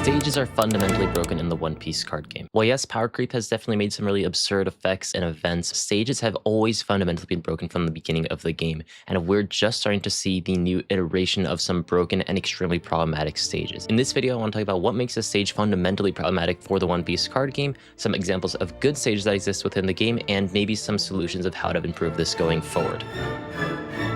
Stages are fundamentally broken in the One Piece card game. While yes, power creep has definitely made some really absurd effects and events, stages have always fundamentally been broken from the beginning of the game, and we're just starting to see the new iteration of some broken and extremely problematic stages. In this video, I want to talk about what makes a stage fundamentally problematic for the One Piece card game, some examples of good stages that exist within the game, and maybe some solutions of how to improve this going forward.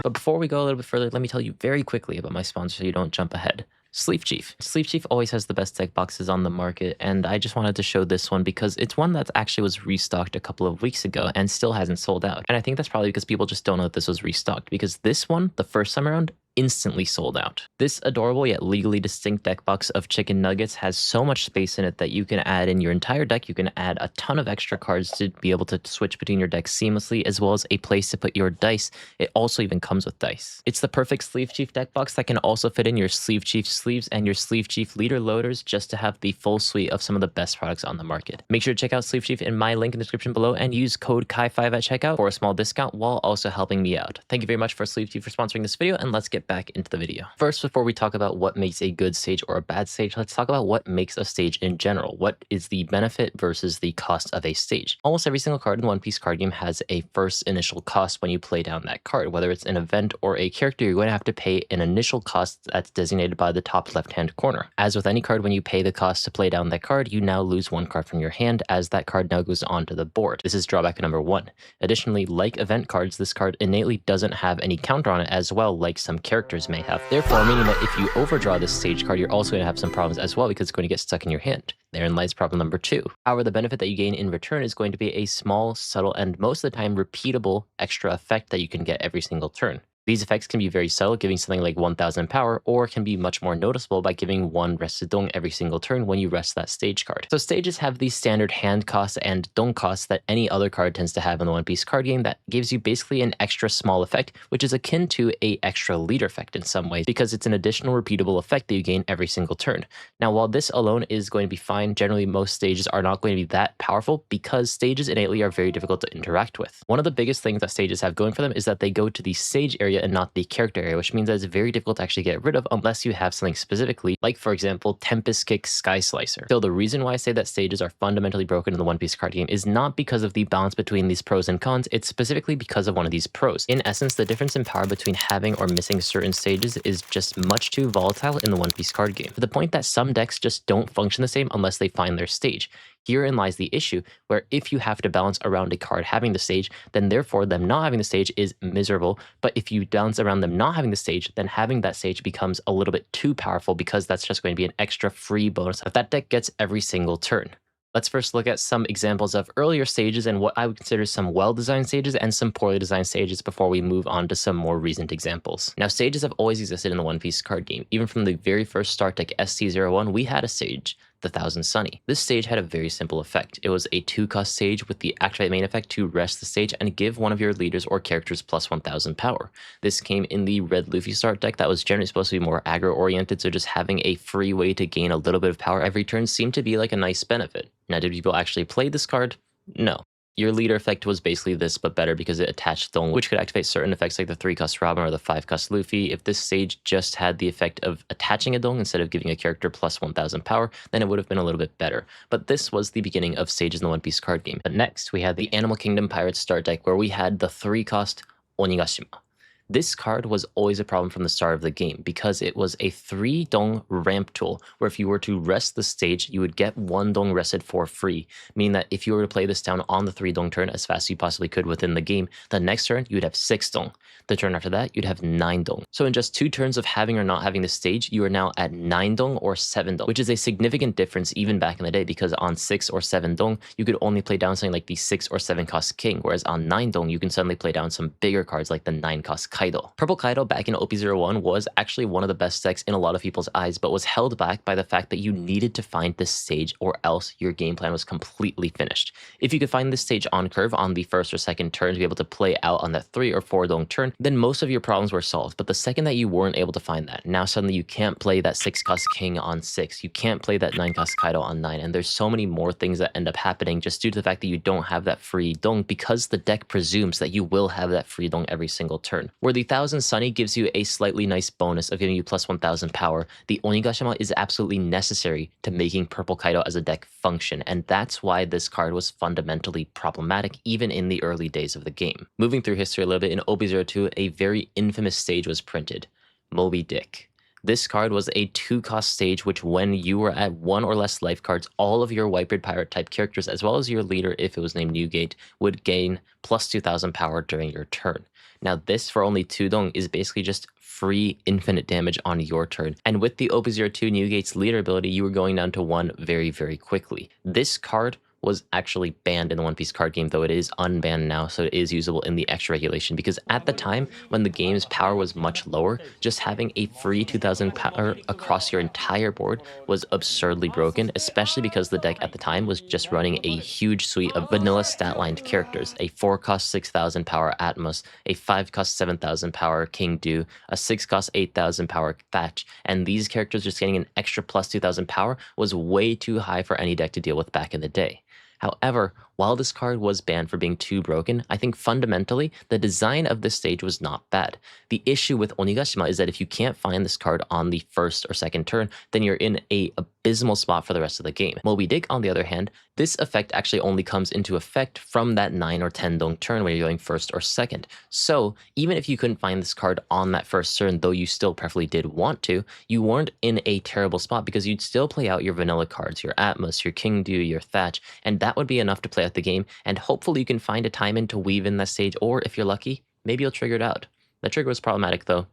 But before we go a little bit further, let me tell you very quickly about my sponsor so you don't jump ahead. SleeveChief. SleeveChief always has the best deck boxes on the market, and I just wanted to show this one because it's one that actually was restocked a couple of weeks ago and still hasn't sold out. And I think that's probably because people just don't know that this was restocked, because this one, the first time around, instantly sold out. This adorable yet legally distinct deck box of chicken nuggets has so much space in it that you can add in your entire deck. You can add a ton of extra cards to be able to switch between your decks seamlessly, as well as a place to put your dice. It also even comes with dice. It's the perfect SleeveChief deck box that can also fit in your SleeveChief sleeves and your SleeveChief leader loaders, just to have the full suite of some of the best products on the market. Make sure to check out SleeveChief in my link in the description below and use code KAI5 at checkout for a small discount while also helping me out. Thank you very much for SleeveChief for sponsoring this video, and let's get back into the video. First, before we talk about what makes a good stage or a bad stage, let's talk about what makes a stage in general. What is the benefit versus the cost of a stage? Almost every single card in the One Piece card game has a first initial cost when you play down that card. Whether it's an event or a character, you're going to have to pay an initial cost that's designated by the top left-hand corner. As with any card, when you pay the cost to play down that card, you now lose one card from your hand, as that card now goes onto the board. This is drawback number one. Additionally, like event cards, this card innately doesn't have any counter on it as well, like some characters may have. Therefore, meaning that if you overdraw this stage card, you're also going to have some problems as well, because it's going to get stuck in your hand. Therein lies problem number two. However, the benefit that you gain in return is going to be a small, subtle, and most of the time repeatable extra effect that you can get every single turn. These effects can be very subtle, giving something like 1000 power, or can be much more noticeable by giving one rested dong every single turn when you rest that stage card. So stages have the standard hand costs and dong costs that any other card tends to have in the One Piece card game, that gives you basically an extra small effect, which is akin to a extra leader effect in some ways, because it's an additional repeatable effect that you gain every single turn. Now, while this alone is going to be fine, generally most stages are not going to be that powerful, because stages innately are very difficult to interact with. One of the biggest things that stages have going for them is that they go to the stage area and not the character area, which means that it's very difficult to actually get rid of unless you have something specifically, like for example, Tempest Kick Sky Slicer. So the reason why I say that stages are fundamentally broken in the One Piece card game is not because of the balance between these pros and cons, it's specifically because of one of these pros. In essence, the difference in power between having or missing certain stages is just much too volatile in the One Piece card game, to the point that some decks just don't function the same unless they find their stage. Herein lies the issue, where if you have to balance around a card having the stage, then therefore them not having the stage is miserable. But if you balance around them not having the stage, then having that stage becomes a little bit too powerful, because that's just going to be an extra free bonus that that deck gets every single turn. Let's first look at some examples of earlier stages and what I would consider some well-designed stages and some poorly designed stages before we move on to some more recent examples. Now, stages have always existed in the One Piece card game. Even from the very first start deck ST01, we had a stage, the Thousand Sunny. This stage had a very simple effect. It was a 2-cost stage with the activate main effect to rest the stage and give one of your leaders or characters plus 1000 power. This came in the Red Luffy start deck that was generally supposed to be more aggro oriented, so just having a free way to gain a little bit of power every turn seemed to be like a nice benefit. Now, did people actually play this card? No. Your leader effect was basically this, but better, because it attached Dong, which could activate certain effects like the 3-cost Robin or the 5-cost Luffy. If this stage just had the effect of attaching a Dong instead of giving a character plus 1000 power, then it would have been a little bit better. But this was the beginning of stages in the One Piece card game. But next, we had the Animal Kingdom Pirates start deck, where we had the 3-cost Onigashima. This card was always a problem from the start of the game, because it was a 3 dong ramp tool, where if you were to rest the stage, you would get 1 dong rested for free, meaning that if you were to play this down on the 3 dong turn as fast as you possibly could within the game, the next turn you would have 6 dong. The turn after that, you'd have 9 dong. So in just 2 turns of having or not having the stage, you are now at 9 dong or 7 dong, which is a significant difference even back in the day, because on 6 or 7 dong, you could only play down something like the 6 or 7 cost king, whereas on 9 dong, you can suddenly play down some bigger cards like the 9 cost Kaido. Purple Kaido back in OP01 was actually one of the best decks in a lot of people's eyes, but was held back by the fact that you needed to find this stage or else your game plan was completely finished. If you could find this stage on curve on the first or second turn to be able to play out on that 3 or 4 dong turn, then most of your problems were solved. But the second that you weren't able to find that, now suddenly you can't play that 6 cost king on 6, you can't play that 9 cost Kaido on 9, and there's so many more things that end up happening just due to the fact that you don't have that free dong, because the deck presumes that you will have that free dong every single turn. Where the Thousand Sunny gives you a slightly nice bonus of giving you plus 1000 power, the Onigashima is absolutely necessary to making Purple Kaido as a deck function, and that's why this card was fundamentally problematic even in the early days of the game. Moving through history a little bit, in OB02, a very infamous stage was printed, Moby Dick. This card was a 2-cost stage which, when you were at 1 or less life cards, all of your Whitebeard Pirate type characters, as well as your leader if it was named Newgate, would gain plus 2000 power during your turn. Now this, for only 2 dong, is basically just free infinite damage on your turn. And with the OP02 Newgate's leader ability, you were going down to 1 very, very quickly. This card was actually banned in the One Piece card game, though it is unbanned now, so it is usable in the extra regulation, because at the time when the game's power was much lower, just having a free 2000 power across your entire board was absurdly broken, especially because the deck at the time was just running a huge suite of vanilla stat-lined characters, a 4-cost 6000 power Atmos, a 5-cost 7000 power King Do, a 6-cost 8000 power Thatch, and these characters just getting an extra plus 2000 power was way too high for any deck to deal with back in the day. However, while this card was banned for being too broken, I think fundamentally the design of this stage was not bad. The issue with Onigashima is that if you can't find this card on the first or second turn, then you're in a abysmal spot for the rest of the game. Moby Dick, on the other hand, this effect actually only comes into effect from that 9 or 10 dong turn where you're going first or second. So even if you couldn't find this card on that first turn, though you still preferably did want to, you weren't in a terrible spot because you'd still play out your vanilla cards, your Atmos, your King Do, your Thatch, and that would be enough to play out the game, and hopefully you can find a time in to weave in that stage, or if you're lucky, maybe you'll trigger it out. The trigger was problematic though.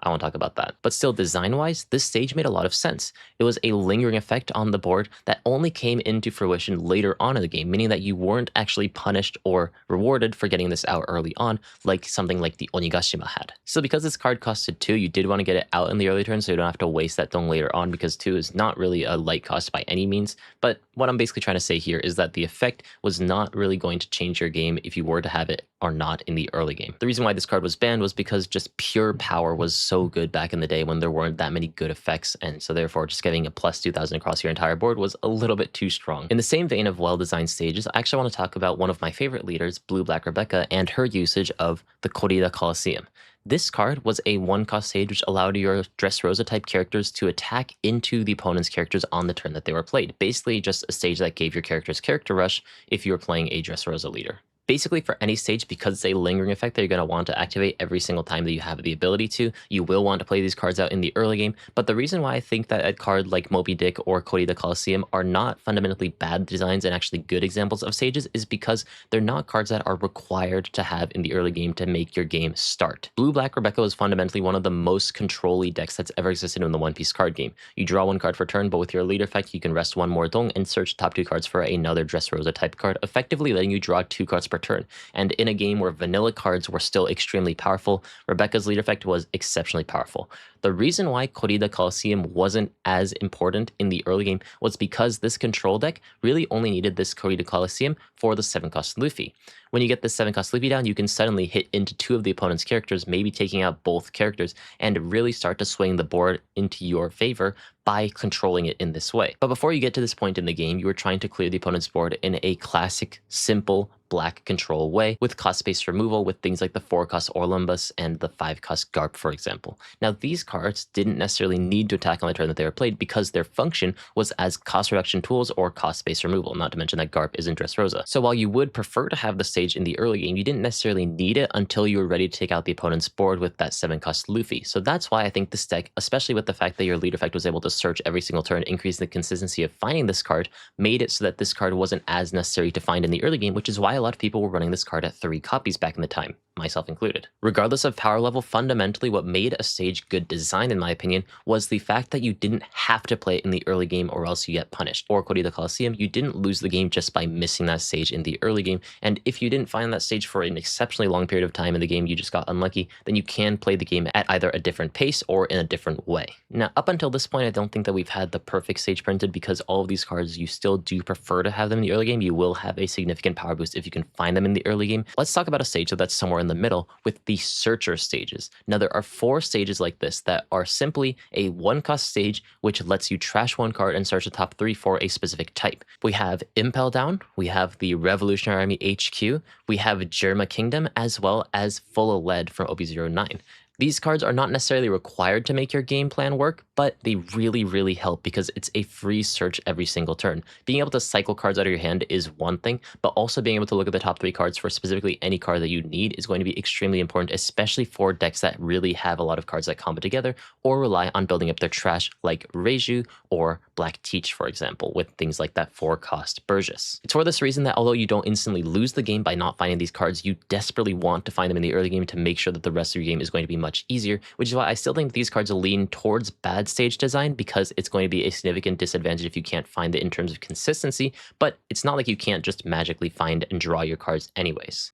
I won't talk about that. But still, design-wise, this stage made a lot of sense. It was a lingering effect on the board that only came into fruition later on in the game, meaning that you weren't actually punished or rewarded for getting this out early on, like something like the Onigashima had. So because this card costed 2, you did want to get it out in the early turn so you don't have to waste that dong later on, because 2 is not really a light cost by any means. But what I'm basically trying to say here is that the effect was not really going to change your game if you were to have it or not in the early game. The reason why this card was banned was because just pure power was so good back in the day when there weren't that many good effects, and so therefore just getting a plus 2000 across your entire board was a little bit too strong. In the same vein of well-designed stages, I actually want to talk about one of my favorite leaders, Blue Black Rebecca, and her usage of the Corrida Coliseum. This card was a 1-cost stage which allowed your Dressrosa type characters to attack into the opponent's characters on the turn that they were played. Basically just a stage that gave your characters character rush if you were playing a Dressrosa leader. Basically, for any stage, because it's a lingering effect that you're going to want to activate every single time that you have the ability to, you will want to play these cards out in the early game. But the reason why I think that a card like Moby Dick or Corrida Coliseum are not fundamentally bad designs and actually good examples of stages is because they're not cards that are required to have in the early game to make your game start. Blue Black Rebecca is fundamentally one of the most control-y decks that's ever existed in the One Piece card game. You draw 1 card per turn, but with your leader effect, you can rest 1 more dong and search top 2 cards for another Dressrosa type card, effectively letting you draw 2 cards per turn. And in a game where vanilla cards were still extremely powerful, Rebecca's leader effect was exceptionally powerful. The reason why Corrida Coliseum wasn't as important in the early game was because this control deck really only needed this Corrida Coliseum for the 7-cost Luffy. When you get the 7-cost Luffy down, you can suddenly hit into 2 of the opponent's characters, maybe taking out both characters, and really start to swing the board into your favor by controlling it in this way. But before you get to this point in the game, you were trying to clear the opponent's board in a classic, simple, black control way with cost-based removal with things like the 4-cost Orlumbus and the 5-cost Garp, for example. Now, these cards didn't necessarily need to attack on the turn that they were played because their function was as cost reduction tools or cost-based removal, not to mention that Garp isn't Dressrosa. So while you would prefer to have the stage in the early game, you didn't necessarily need it until you were ready to take out the opponent's board with that 7-cost Luffy. So that's why I think this deck, especially with the fact that your leader effect was able to search every single turn, increase the consistency of finding this card, made it so that this card wasn't as necessary to find in the early game, which is why a lot of people were running this card at 3 copies back in the time, myself included. Regardless of power level, fundamentally what made a stage good design, in my opinion, was the fact that you didn't have to play it in the early game or else you get punished. Or Corrida Coliseum, you didn't lose the game just by missing that stage in the early game, and if you didn't find that stage for an exceptionally long period of time in the game, you just got unlucky, then you can play the game at either a different pace or in a different way. Now, up until this point, I don't think that we've had the perfect stage printed because all of these cards, you still do prefer to have them in the early game. You will have a significant power boost if you you can find them in the early game. Let's talk about a stage that's somewhere in the middle with the Searcher stages. Now, there are 4 stages like this that are simply a 1-cost stage which lets you trash 1 card and search the top 3 for a specific type. We have Impel Down, we have the Revolutionary Army HQ, we have Germa Kingdom, as well as Full of Lead from OP09. These cards are not necessarily required to make your game plan work, but they really help because it's a free search every single turn. Being able to cycle cards out of your hand is one thing, but also being able to look at the top 3 cards for specifically any card that you need is going to be extremely important, especially for decks that really have a lot of cards that combo together or rely on building up their trash like Reiju or Black Teach, for example, with things like that 4-cost Burgess. It's for this reason that although you don't instantly lose the game by not finding these cards, you desperately want to find them in the early game to make sure that the rest of your game is going to be much easier, which is why I still think these cards will lean towards bad stage design because it's going to be a significant disadvantage if you can't find it in terms of consistency, but it's not like you can't just magically find and draw your cards anyways.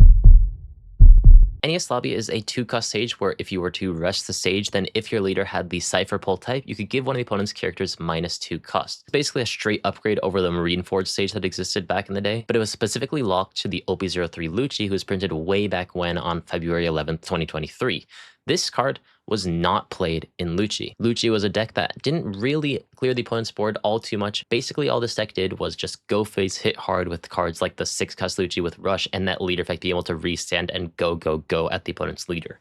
NES Lobby is a 2-cost stage where if you were to rest the stage, then if your leader had the Cypher Pull type, you could give one of the opponent's characters -2 cost. It's basically a straight upgrade over the Marineford stage that existed back in the day, but it was specifically locked to the OP03 Lucci, who was printed way back when on February 11th, 2023. This card was not played in Lucci. Lucci was a deck that didn't really clear the opponent's board all too much. Basically, all this deck did was just go face, hit hard with cards like the 6-cost Lucci with Rush, and that leader effect be able to restand and go at the opponent's leader.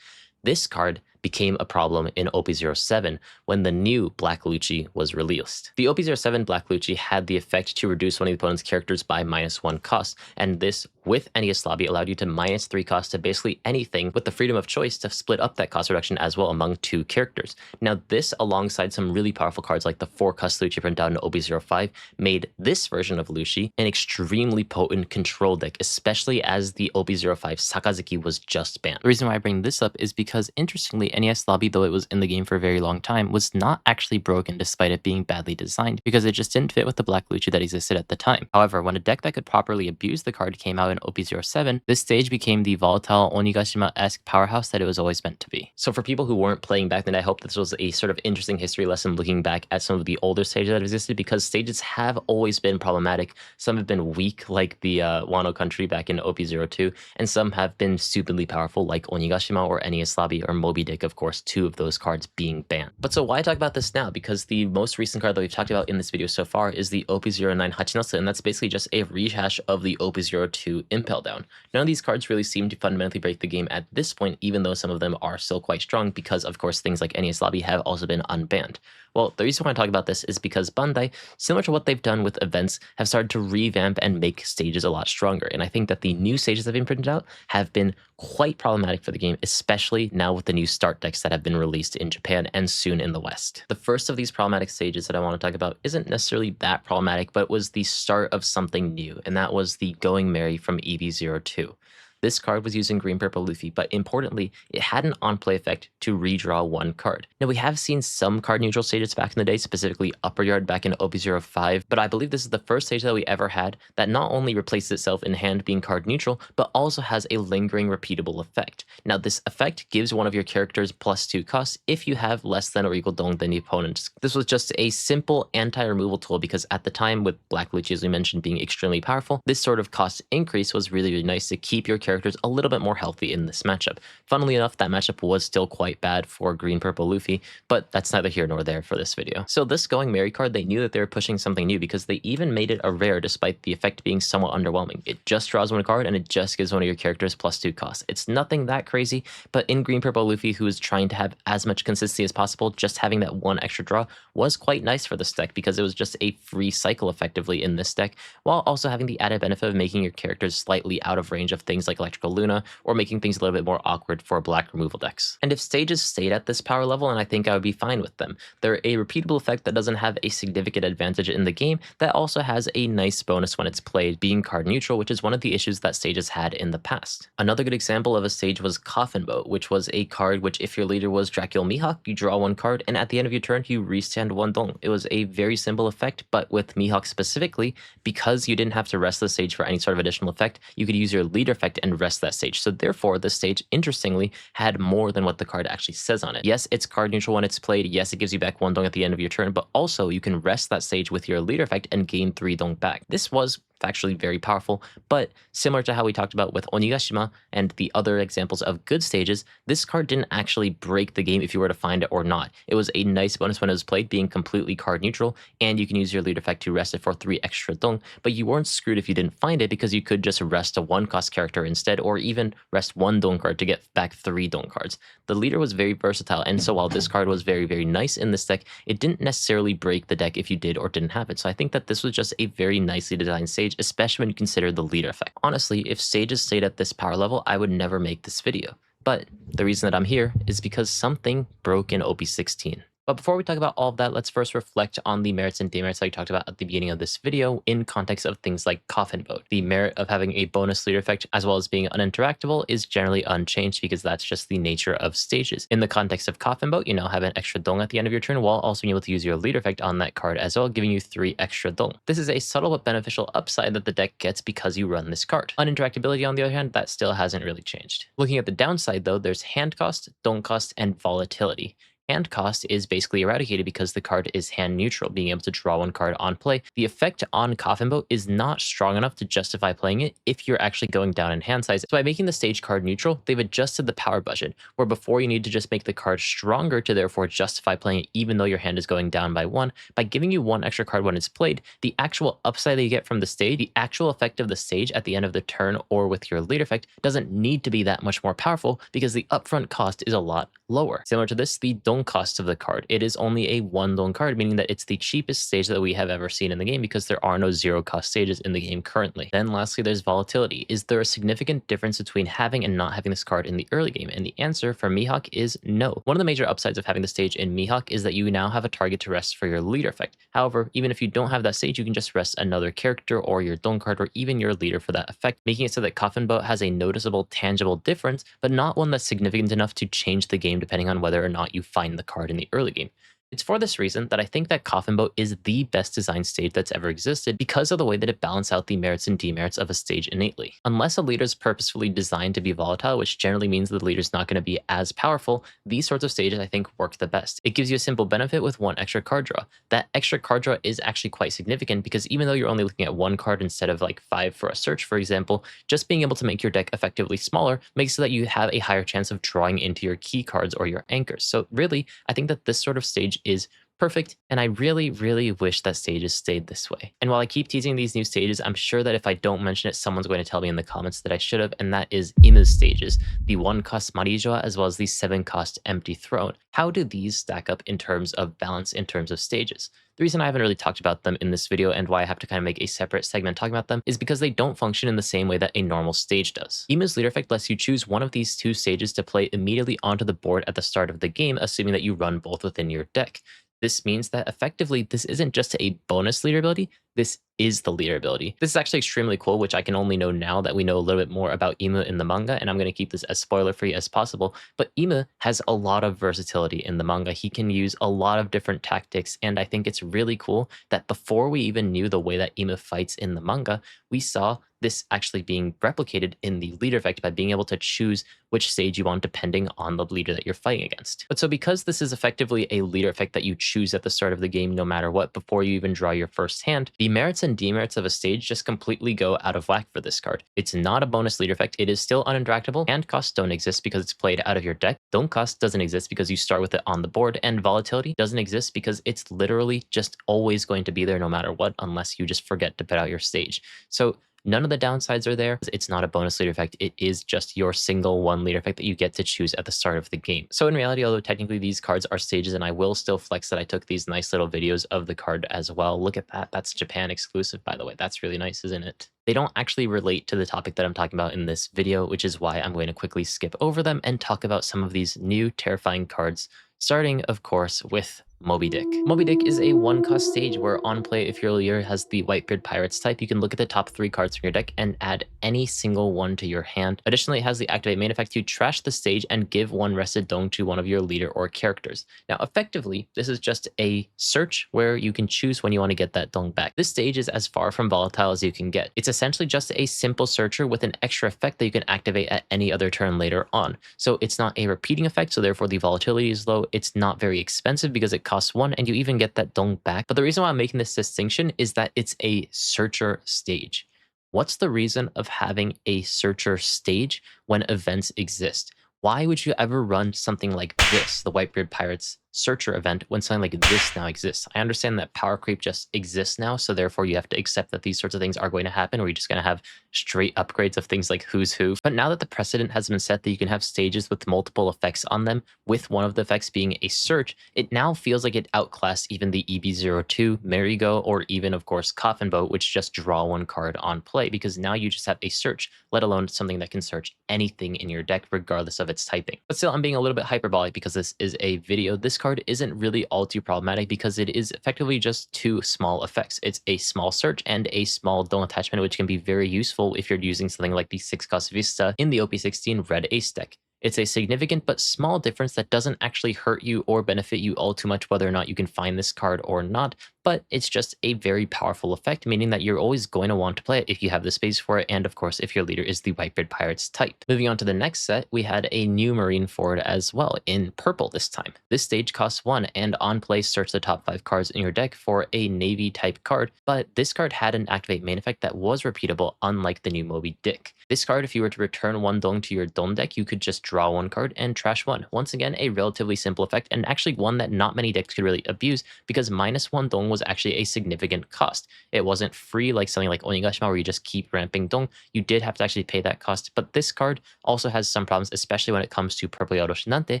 This card became a problem in OP07 when the new Black Lucci was released. The OP07 Black Lucci had the effect to reduce one of the opponent's characters by -1 cost, and this, with NES Lobby, allowed you to -3 cost to basically anything with the freedom of choice to split up that cost reduction as well among 2 characters. Now, this, alongside some really powerful cards like the 4-cost Lucci printed out in OP05, made this version of Lucci an extremely potent control deck, especially as the OP05 Sakazuki was just banned. The reason why I bring this up is because, interestingly, NES Lobby, though it was in the game for a very long time, was not actually broken despite it being badly designed, because it just didn't fit with the Black Lucci that existed at the time. However, when a deck that could properly abuse the card came out in OP07, this stage became the volatile Onigashima-esque powerhouse that it was always meant to be. So for people who weren't playing back then, I hope this was a sort of interesting history lesson looking back at some of the older stages that existed, because stages have always been problematic. Some have been weak, like the Wano Country back in OP02, and some have been stupidly powerful, like Onigashima or NES Lobby or Moby Dick, of course, 2 of those cards being banned. But so why talk about this now? Because the most recent card that we've talked about in this video so far is the OP09 Hachinatsu, and that's basically just a rehash of the OP02 Impel Down. None of these cards really seem to fundamentally break the game at this point, even though some of them are still quite strong, because of course things like NES Lobby have also been unbanned. Well, the reason why I talk about this is because Bandai, similar to what they've done with events, have started to revamp and make stages a lot stronger. And I think that the new stages that have been printed out have been quite problematic for the game, especially now with the new start decks that have been released in Japan and soon in the West. The first of these problematic stages that I want to talk about isn't necessarily that problematic, but was the start of something new, and that was the Going Merry from EV02. This card was using Green Purple Luffy, but importantly, it had an on-play effect to redraw 1 card. Now, we have seen some card neutral stages back in the day, specifically Upper Yard back in OP05, but I believe this is the first stage that we ever had that not only replaces itself in hand being card neutral, but also has a lingering repeatable effect. Now, this effect gives one of your characters +2 cost if you have less than or equal dong than the opponent's. This was just a simple anti-removal tool because at the time, with Black Lucci, as we mentioned, being extremely powerful, this sort of cost increase was really nice to keep your characters a little bit more healthy in this matchup. Funnily enough, that matchup was still quite bad for Green Purple Luffy, but that's neither here nor there for this video. So this Going Merry card, they knew that they were pushing something new because they even made it a rare despite the effect being somewhat underwhelming. It just draws 1 card and it just gives one of your characters +2 cost. It's nothing that crazy, but in Green Purple Luffy, who is trying to have as much consistency as possible, just having that 1 extra draw was quite nice for this deck because it was just a free cycle effectively in this deck, while also having the added benefit of making your characters slightly out of range of things like Electrical Luna, or making things a little bit more awkward for black removal decks. And if stages stayed at this power level, and I think I would be fine with them. They're a repeatable effect that doesn't have a significant advantage in the game, that also has a nice bonus when it's played, being card neutral, which is one of the issues that stages had in the past. Another good example of a stage was Coffin Boat, which was a card which, if your leader was Dracula Mihawk, you draw 1 card, and at the end of your turn, you restand 1 dong. It was a very simple effect, but with Mihawk specifically, because you didn't have to rest the stage for any sort of additional effect, you could use your leader effect and rest that stage. So therefore, this stage, interestingly, had more than what the card actually says on it. Yes, it's card neutral when it's played. Yes, it gives you back 1 dong at the end of your turn, but also you can rest that stage with your leader effect and gain 3 dong back. This was actually very powerful, but similar to how we talked about with Onigashima and the other examples of good stages, this card didn't actually break the game if you were to find it or not. It was a nice bonus when it was played, being completely card neutral, and you can use your lead effect to rest it for 3 extra dong, but you weren't screwed if you didn't find it because you could just rest a 1-cost character instead, or even rest 1 dong card to get back 3 dong cards. The leader was very versatile, and so while this card was very, very nice in this deck, it didn't necessarily break the deck if you did or didn't have it. So I think that this was just a very nicely designed stage, especially when you consider the leader effect. Honestly, if stages stayed at this power level, I would never make this video. But the reason that I'm here is because something broke in OP16. But before we talk about all of that, let's first reflect on the merits and demerits that I talked about at the beginning of this video in context of things like Coffin Boat. The merit of having a bonus leader effect as well as being uninteractable is generally unchanged because that's just the nature of stages. In the context of Coffin Boat, you now have an extra dong at the end of your turn while also being able to use your leader effect on that card as well, giving you 3 extra dong. This is a subtle but beneficial upside that the deck gets because you run this card. Uninteractability, on the other hand, that still hasn't really changed. Looking at the downside though, there's hand cost, dong cost, and volatility. Hand cost is basically eradicated because the card is hand neutral, being able to draw 1 card on play. The effect on Coffin Boat is not strong enough to justify playing it if you're actually going down in hand size. So by making the stage card neutral, they've adjusted the power budget, where before you need to just make the card stronger to therefore justify playing it even though your hand is going down by 1. By giving you 1 extra card when it's played, the actual upside that you get from the stage, the actual effect of the stage at the end of the turn or with your leader effect, doesn't need to be that much more powerful because the upfront cost is a lot lower. Similar to this, the dong cost of the card. It is only a 1 dong card, meaning that it's the cheapest stage that we have ever seen in the game because there are no 0-cost stages in the game currently. Then lastly, there's volatility. Is there a significant difference between having and not having this card in the early game? And the answer for Mihawk is no. One of the major upsides of having the stage in Mihawk is that you now have a target to rest for your leader effect. However, even if you don't have that stage, you can just rest another character or your dong card or even your leader for that effect, making it so that Coffin Boat has a noticeable, tangible difference, but not one that's significant enough to change the game depending on whether or not you find the card in the early game. It's for this reason that I think that Coffin Boat is the best designed stage that's ever existed because of the way that it balances out the merits and demerits of a stage innately. Unless a leader is purposefully designed to be volatile, which generally means the leader's not going to be as powerful, these sorts of stages I think work the best. It gives you a simple benefit with 1 extra card draw. That extra card draw is actually quite significant because even though you're only looking at 1 card instead of like 5 for a search, for example, just being able to make your deck effectively smaller makes so that you have a higher chance of drawing into your key cards or your anchors. So really, I think that this sort of stage is perfect, and I really, really wish that stages stayed this way. And while I keep teasing these new stages, I'm sure that if I don't mention it, someone's going to tell me in the comments that I should have, and that is Imu's stages, the 1-cost Marijoa as well as the 7-cost Empty Throne. How do these stack up in terms of balance in terms of stages? The reason I haven't really talked about them in this video and why I have to kind of make a separate segment talking about them is because they don't function in the same way that a normal stage does. Imu's leader effect lets you choose one of these 2 stages to play immediately onto the board at the start of the game, assuming that you run both within your deck. This means that effectively this isn't just a bonus leader ability, this is the leader ability. This is actually extremely cool, which I can only know now that we know a little bit more about Imu in the manga, and I'm going to keep this as spoiler-free as possible, but Imu has a lot of versatility in the manga. He can use a lot of different tactics, and I think it's really cool that before we even knew the way that Imu fights in the manga, we saw this actually being replicated in the leader effect by being able to choose which stage you want depending on the leader that you're fighting against. But so because this is effectively a leader effect that you choose at the start of the game no matter what before you even draw your first hand, the merits and demerits of a stage just completely go out of whack for this card. It's not a bonus leader effect, it is still uninteractable, hand costs don't exist because it's played out of your deck, dong cost doesn't exist because you start with it on the board, and volatility doesn't exist because it's literally just always going to be there no matter what unless you just forget to put out your stage. So none of the downsides are there. It's not a bonus leader effect. It is just your single 1 leader effect that you get to choose at the start of the game. So in reality, although technically these cards are stages, and I will still flex that I took these nice little videos of the card as well. Look at that. That's Japan exclusive, by the way. That's really nice, isn't it? They don't actually relate to the topic that I'm talking about in this video, which is why I'm going to quickly skip over them and talk about some of these new terrifying cards, starting, of course, with Moby Dick. Moby Dick is a 1-cost stage where on play, if your leader has the Whitebeard Pirates type, you can look at the top 3 cards from your deck and add any single one to your hand. Additionally, it has the activate main effect to trash the stage and give 1 rested dong to one of your leader or characters. Now, effectively, this is just a search where you can choose when you want to get that dong back. This stage is as far from volatile as you can get. It's essentially just a simple searcher with an extra effect that you can activate at any other turn later on. So it's not a repeating effect, so therefore the volatility is low. It's not very expensive because it costs 1 and you even get that dong back. But the reason why I'm making this distinction is that it's a searcher stage. What's the reason of having a searcher stage when events exist? Why would you ever run something like this, the Whitebeard Pirates searcher event, when something like this now exists? I understand that power creep just exists now, so therefore you have to accept that these sorts of things are going to happen, or you're just going to have straight upgrades of things like Who's Who. But now that the precedent has been set that you can have stages with multiple effects on them, with one of the effects being a search, it now feels like it outclassed even the EB02, Merry-Go, or even, of course, Coffin Boat, which just draw one card on play, because now you just have a search, let alone something that can search anything in your deck, regardless of its typing. But still, I'm being a little bit hyperbolic because this is a video. This card isn't really all too problematic because it is effectively just two small effects. It's a small search and a small dull attachment, which can be very useful if you're using something like the 6-cost Vista in the OP16 Red Ace deck. It's a significant but small difference that doesn't actually hurt you or benefit you all too much whether or not you can find this card or not, but it's just a very powerful effect, meaning that you're always going to want to play it if you have the space for it, and of course if your leader is the Whitebeard Pirates type. Moving on to the next set, we had a new Marine Forward as well, in purple this time. This stage costs 1, and on play search the top 5 cards in your deck for a Navy type card, but this card had an activate main effect that was repeatable, unlike the new Moby Dick. This card, if you were to return 1 Dong to your Dong deck, you could just draw 1 card and trash 1. Once again, a relatively simple effect, and actually one that not many decks could really abuse, because -1 Dong was actually a significant cost. It wasn't free like something like Onigashima where you just keep ramping Dong. You did have to actually pay that cost, but this card also has some problems, especially when it comes to Purple Yoroshinante,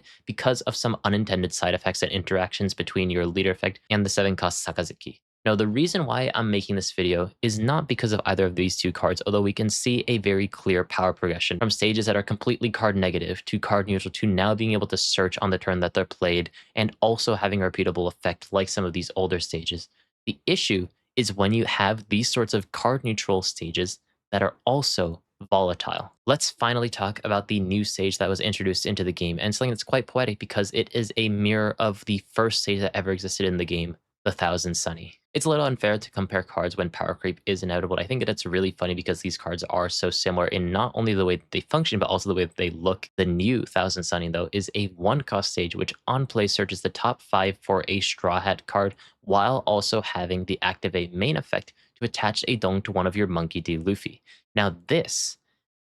because of some unintended side effects and interactions between your leader effect and the 7-cost Sakazuki. Now, the reason why I'm making this video is not because of either of these two cards, although we can see a very clear power progression from stages that are completely card negative to card neutral to now being able to search on the turn that they're played and also having a repeatable effect like some of these older stages. The issue is when you have these sorts of card neutral stages that are also volatile. Let's finally talk about the new stage that was introduced into the game, and something that's quite poetic because it is a mirror of the first stage that ever existed in the game, the Thousand Sunny. It's a little unfair to compare cards when power creep is inevitable. I think that it's really funny because these cards are so similar in not only the way that they function, but also the way that they look. The new Thousand Sunny, though, is a 1-cost stage which on play searches the top 5 for a Straw Hat card, while also having the activate main effect to attach a Dong to one of your Monkey D. Luffy. Now this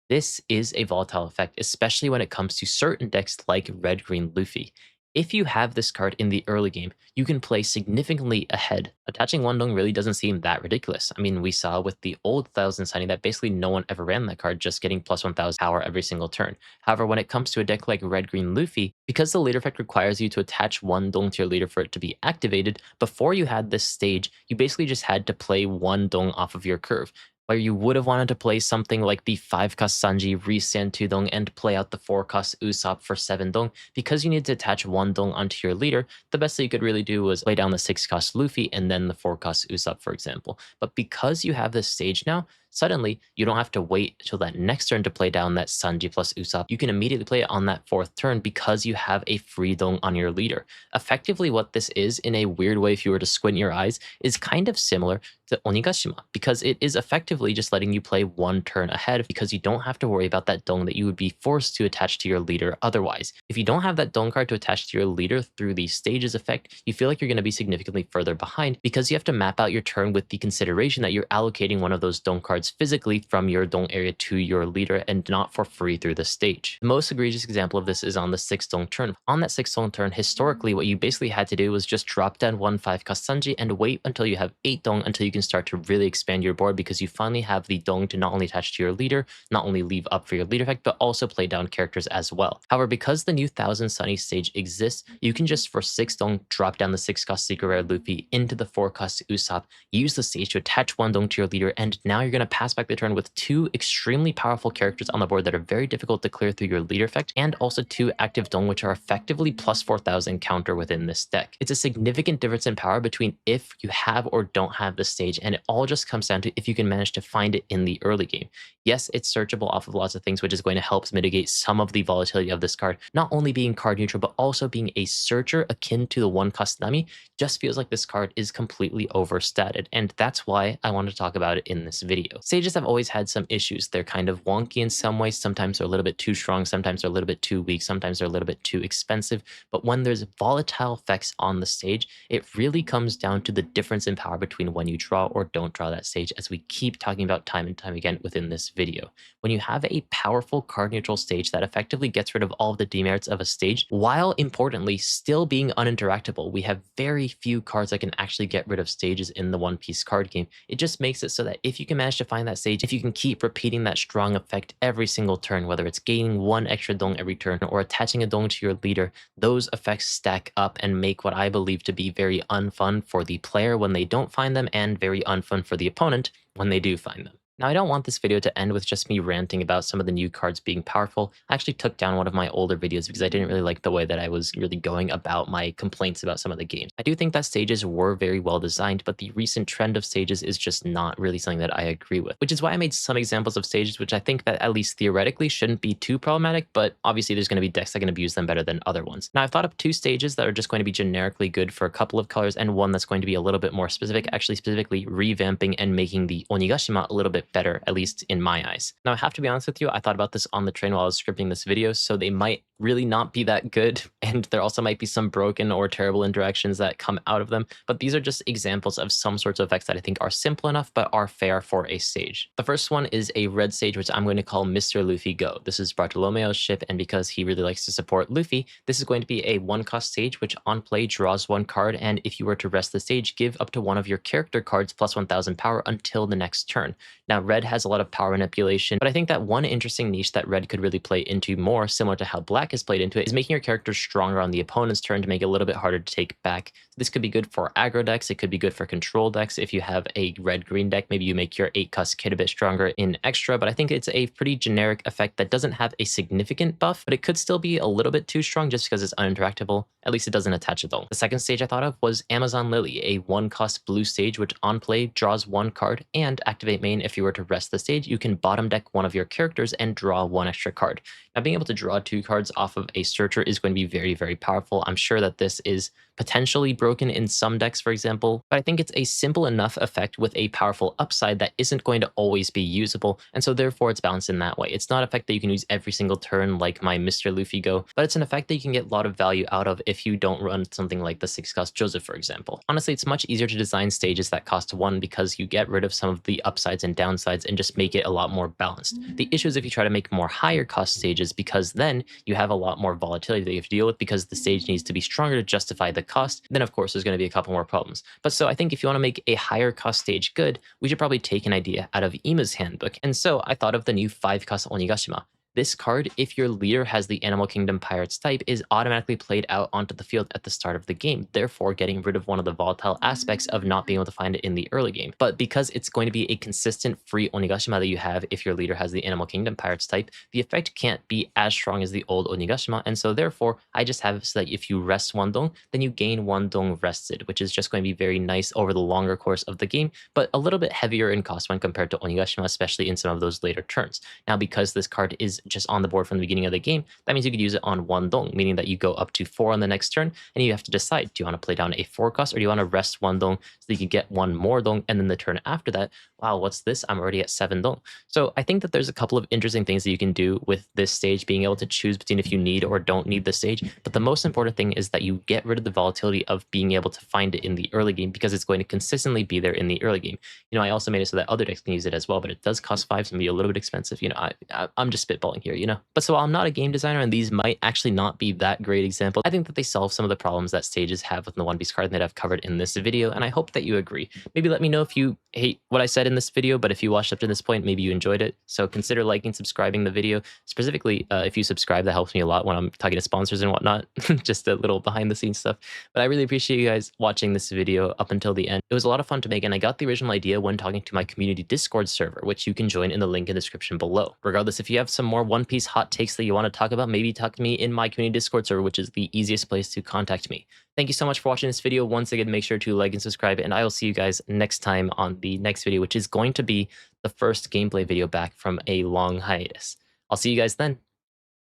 is a volatile effect, especially when it comes to certain decks like Red Green Luffy. If you have this card in the early game, you can play significantly ahead. Attaching one Dong really doesn't seem that ridiculous. I mean, we saw with the old Thousand Sunny that basically no one ever ran that card, just getting plus 1000 power every single turn. However, when it comes to a deck like Red Green Luffy, because the leader effect requires you to attach one Dong to your leader for it to be activated, before you had this stage, you basically just had to play one Dong off of your curve, where you would have wanted to play something like the 5-cost Sanji, resend 2 Dong, and play out the 4-cost Usopp for 7 Dong. Because you needed to attach 1 Dong onto your leader, the best that you could really do was play down the 6-cost Luffy and then the 4-cost Usopp, for example. But because you have this stage now, suddenly you don't have to wait till that next turn to play down that Sanji plus Usopp. You can immediately play it on that 4th turn because you have a free Dong on your leader. Effectively, what this is, in a weird way, if you were to squint your eyes, is kind of similar to Onigashima, because it is effectively just letting you play 1 turn ahead because you don't have to worry about that Dong that you would be forced to attach to your leader otherwise. If you don't have that Dong card to attach to your leader through the stages effect, you feel like you're going to be significantly further behind because you have to map out your turn with the consideration that you're allocating one of those Dong cards physically from your Dong area to your leader and not for free through the stage. The most egregious example of this is on the 6th Dong turn. On that 6th Dong turn, historically, what you basically had to do was just drop down 1 5-cost Sanji and wait until you have 8 Dong until you can start to really expand your board, because you finally have the Dong to not only attach to your leader, not only leave up for your leader effect, but also play down characters as well. However, because the new Thousand Sunny stage exists, you can just for 6 Dong drop down the 6-cost Secret Rare Luffy into the 4-cost Usopp, use the stage to attach 1 Dong to your leader, and now you're going to pass back the turn with 2 extremely powerful characters on the board that are very difficult to clear through your leader effect, and also 2 active Dong which are effectively plus 4000 counter within this deck. It's a significant difference in power between if you have or don't have the stage, and it all just comes down to if you can manage to find it in the early game. Yes, it's searchable off of lots of things, which is going to help mitigate some of the volatility of this card, not only being card neutral, but also being a searcher akin to the 1-cost Nami. Just feels like this card is completely overstated, and that's why I want to talk about it in this video. Stages have always had some issues. They're kind of wonky in some ways. Sometimes they're a little bit too strong, sometimes they're a little bit too weak, sometimes they're a little bit too expensive. But when there's volatile effects on the stage, it really comes down to the difference in power between when you draw or don't draw that stage, as we keep talking about time and time again within this video. When you have a powerful card neutral stage that effectively gets rid of all of the demerits of a stage, while importantly still being uninteractable, we have very few cards that can actually get rid of stages in the One Piece card game. It just makes it so that if you can manage to find that stage, if you can keep repeating that strong effect every single turn, whether it's gaining one extra dong every turn or attaching a dong to your leader, those effects stack up and make what I believe to be very unfun for the player when they don't find them, and very unfun for the opponent when they do find them. Now, I don't want this video to end with just me ranting about some of the new cards being powerful. I actually took down one of my older videos because I didn't really like the way that I was really going about my complaints about some of the games. I do think that stages were very well designed, but the recent trend of stages is just not really something that I agree with, which is why I made some examples of stages which I think that at least theoretically shouldn't be too problematic, but obviously there's going to be decks that can abuse them better than other ones. Now, I've thought of two stages that are just going to be generically good for a couple of colors, and one that's going to be a little bit more specific, actually specifically revamping and making the Onigashima a little bit better, at least in my eyes. Now, I have to be honest with you, I thought about this on the train while I was scripting this video, so they might really not be that good, and there also might be some broken or terrible interactions that come out of them, but these are just examples of some sorts of effects that I think are simple enough but are fair for a stage. The first one is a red stage, which I'm going to call Mr. Luffy Go. This is Bartolomeo's ship, and because he really likes to support Luffy, this is going to be a one-cost stage, which on play draws one card, and if you were to rest the stage, give up to one of your character cards plus 1000 power until the next turn. Now, red has a lot of power manipulation, but I think that one interesting niche that red could really play into more, similar to how black has played into it, is making your character stronger on the opponent's turn to make it a little bit harder to take back. This could be good for aggro decks, it could be good for control decks. If you have a red-green deck, maybe you make your 8-cost kid a bit stronger in extra, but I think it's a pretty generic effect that doesn't have a significant buff, but it could still be a little bit too strong just because it's uninteractable. At least it doesn't attach it though. The second stage I thought of was Amazon Lily, a one-cost blue stage which on play draws one card, and activate main, if you were to rest the stage, you can bottom deck one of your characters and draw one extra card. Now, being able to draw two cards off of a searcher is going to be very, very powerful. I'm sure that this is potentially broken in some decks, for example, but I think it's a simple enough effect with a powerful upside that isn't going to always be usable, and so therefore it's balanced in that way. It's not an effect that you can use every single turn like my Mr. Luffy Go, but it's an effect that you can get a lot of value out of if you don't run something like the 6-cost Joseph, for example. Honestly, it's much easier to design stages that cost 1 because you get rid of some of the upsides and downsides and just make it a lot more balanced. The issue is if you try to make more higher cost stages, because then you have a lot more volatility that you have to deal with because the stage needs to be stronger to justify the cost. Then of course there's going to be a couple more problems. But so I think if you want to make a higher cost stage good, we should probably take an idea out of Ima's handbook. And so I thought of the new 5-cost Onigashima. This card, if your leader has the Animal Kingdom Pirates type, is automatically played out onto the field at the start of the game, therefore getting rid of one of the volatile aspects of not being able to find it in the early game. But because it's going to be a consistent free Onigashima that you have if your leader has the Animal Kingdom Pirates type, the effect can't be as strong as the old Onigashima, and so therefore I just have it so that if you rest one dong, then you gain one dong rested, which is just going to be very nice over the longer course of the game, but a little bit heavier in cost when compared to Onigashima, especially in some of those later turns. Now, because this card is just on the board from the beginning of the game, that means you could use it on one dong, meaning that you go up to 4 on the next turn, and you have to decide, do you want to play down a 4-cost or do you want to rest one dong so that you can get one more dong, and then the turn after that, wow, what's this? I'm already at 7 dong. So I think that there's a couple of interesting things that you can do with this stage, being able to choose between if you need or don't need the stage, but the most important thing is that you get rid of the volatility of being able to find it in the early game, because it's going to consistently be there in the early game. You know, I also made it so that other decks can use it as well, but it does cost 5, so it can be a little bit expensive. You know, I'm just spitballing here, you know? But so while I'm not a game designer and these might actually not be that great examples, I think that they solve some of the problems that stages have with the One Piece card that I've covered in this video, and I hope that you agree. Maybe let me know if you hate what I said in this video, but if you watched up to this point, maybe you enjoyed it. So consider liking, subscribing the video. Specifically, if you subscribe, that helps me a lot when I'm talking to sponsors and whatnot. Just a little behind the scenes stuff. But I really appreciate you guys watching this video up until the end. It was a lot of fun to make, and I got the original idea when talking to my community Discord server, which you can join in the link in the description below. Regardless, if you have some more One Piece hot takes that you want to talk about, maybe talk to me in my community Discord server, which is the easiest place to contact me. Thank you so much for watching this video. Once again, make sure to like and subscribe, and I will see you guys next time on the next video, which is going to be the first gameplay video back from a long hiatus. I'll see you guys then.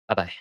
Bye-bye.